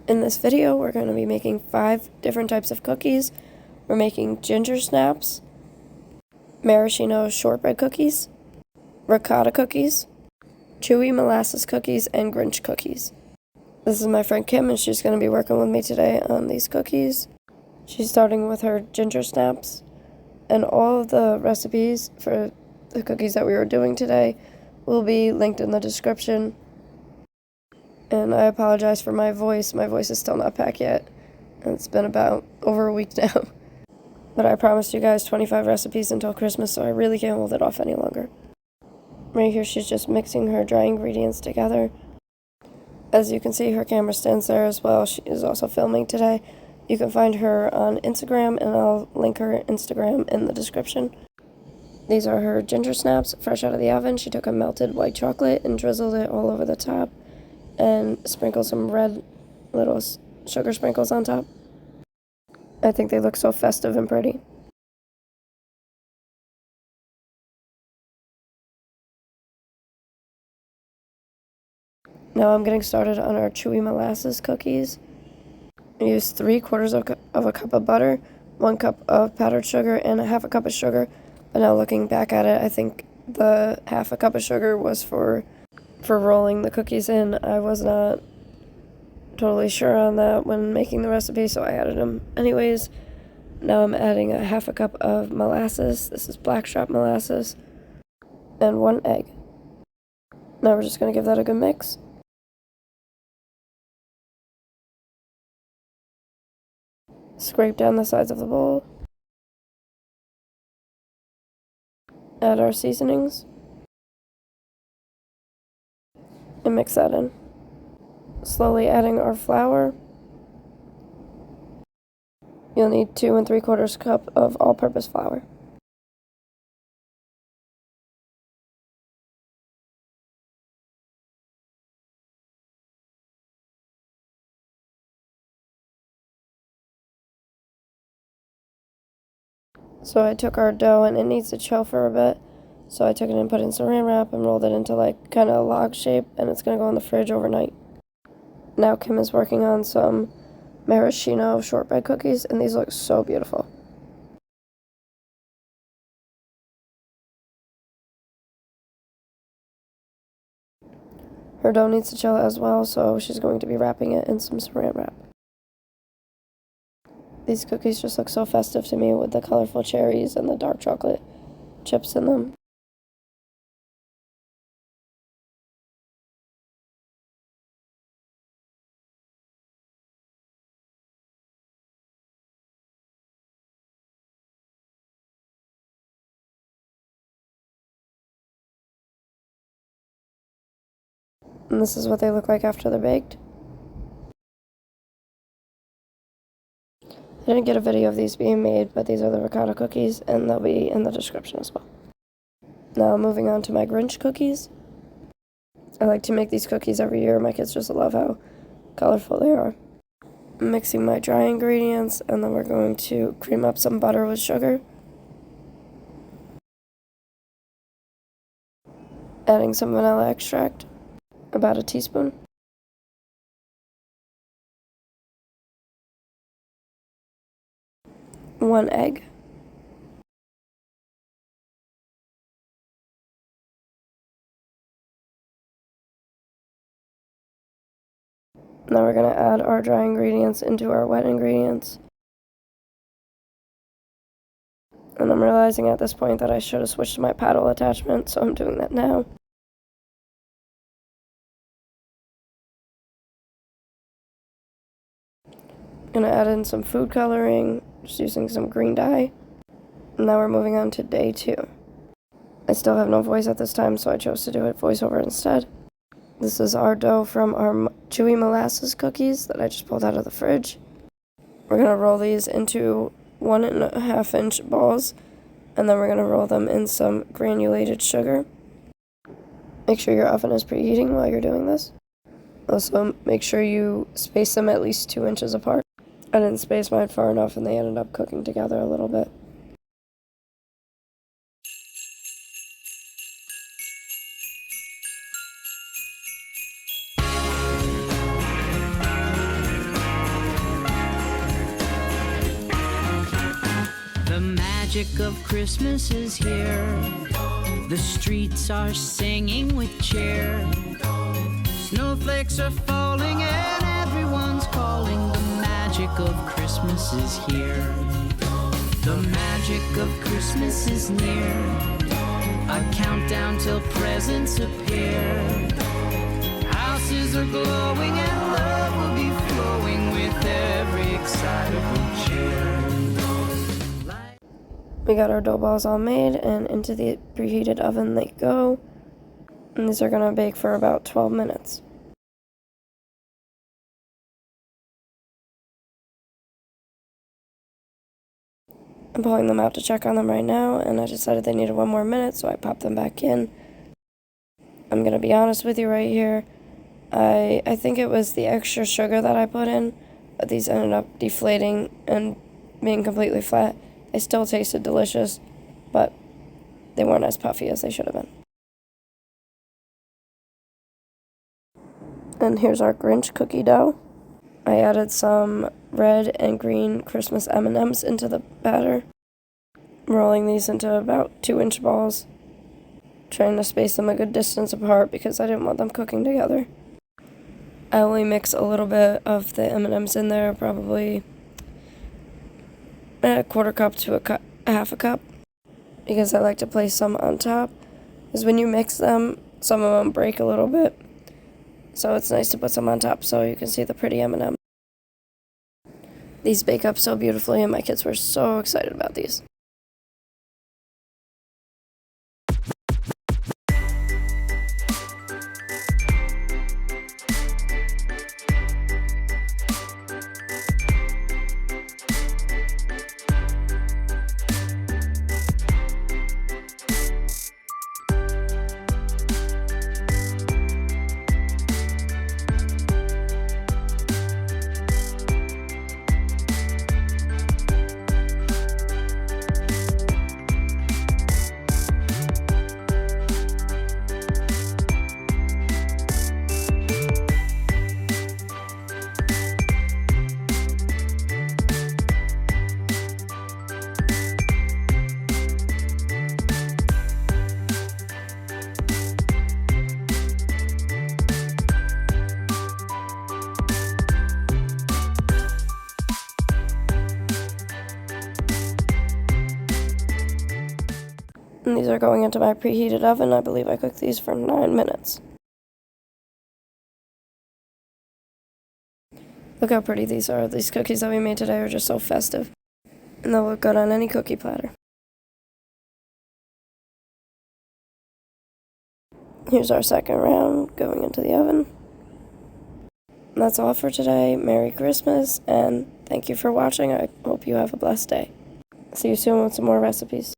In this video, we're going to be making 5 different types of cookies. We're making ginger snaps, maraschino shortbread cookies, ricotta cookies, chewy molasses cookies, and Grinch cookies. This is my friend Kim, and she's going to be working with me today on these cookies. She's starting with her ginger snaps, and all of the recipes for the cookies that we were doing today will be linked in the description. And I apologize for my voice. My voice is still not back yet. And it's been about over a week now. But I promised you guys 25 recipes until Christmas, so I really can't hold it off any longer. Right here, she's just mixing her dry ingredients together. As you can see, her camera stands there as well. She is also filming today. You can find her on Instagram, and I'll link her Instagram in the description. These are her ginger snaps, fresh out of the oven. She took a melted white chocolate and drizzled it all over the top, and sprinkle some red little sugar sprinkles on top. I think they look so festive and pretty. Now I'm getting started on our chewy molasses cookies. I used 3/4 of a cup of butter, 1 cup of powdered sugar, and 1/2 cup of sugar. But now looking back at it, I think the 1/2 cup of sugar was for rolling the cookies in. I was not totally sure on that when making the recipe, so I added them anyways. Now I'm adding 1/2 cup of molasses. This is blackstrap molasses, and 1 egg. Now we're just going to give that a good mix. Scrape down the sides of the bowl. Add our seasonings. And mix that in. Slowly adding our flour. You'll need 2 3/4 cup of all-purpose flour. So I took our dough, and it needs to chill for a bit. So I took it and put it in saran wrap and rolled it into like kind of a log shape, and it's going to go in the fridge overnight. Now Kim is working on some maraschino shortbread cookies, and these look so beautiful. Her dough needs to chill as well, so she's going to be wrapping it in some saran wrap. These cookies just look so festive to me with the colorful cherries and the dark chocolate chips in them. And this is what they look like after they're baked. I didn't get a video of these being made, but these are the ricotta cookies, and they'll be in the description as well. Now moving on to my Grinch cookies. I like to make these cookies every year. My kids just love how colorful they are. I'm mixing my dry ingredients, and then we're going to cream up some butter with sugar. Adding some vanilla extract, about a teaspoon. One egg. Now we're going to add our dry ingredients into our wet ingredients. And I'm realizing at this point that I should have switched to my paddle attachment, so I'm doing that now. I'm going to add in some food coloring, just using some green dye. And now we're moving on to day 2. I still have no voice at this time, so I chose to do it voiceover instead. This is our dough from our chewy molasses cookies that I just pulled out of the fridge. We're going to roll these into 1.5 inch balls, and then we're going to roll them in some granulated sugar. Make sure your oven is preheating while you're doing this. Also, make sure you space them at least 2 inches apart. I didn't space mine far enough, and they ended up cooking together a little bit. magic of Christmas is here. The streets are singing with cheer. Snowflakes are falling and everyone's calling. The magic of Christmas is here. The magic of Christmas is near. A countdown till presents appear. Houses are glowing and love will be flowing with every excitable cheer. We got our dough balls all made, and into the preheated oven they go. And these are going to bake for about 12 minutes. I'm pulling them out to check on them right now, and I decided they needed 1 more minute, so I popped them back in. I'm going to be honest with you right here. I think it was the extra sugar that I put in, but these ended up deflating and being completely flat. They still tasted delicious, but they weren't as puffy as they should have been. And here's our Grinch cookie dough. I added some red and green Christmas M&Ms into the batter, rolling these into about 2-inch balls, trying to space them a good distance apart because I didn't want them cooking together. I only mix a little bit of the M&Ms in there, probably a 1/4 cup to a half a cup, because I like to place some on top, because when you mix them, some of them break a little bit, so it's nice to put some on top so you can see the pretty M&M. These bake up so beautifully, and my kids were so excited about these. And these are going into my preheated oven. I believe I cooked these for 9 minutes. Look how pretty these are. These cookies that we made today are just so festive. And they'll look good on any cookie platter. Here's our second round going into the oven. And that's all for today. Merry Christmas, and thank you for watching. I hope you have a blessed day. See you soon with some more recipes.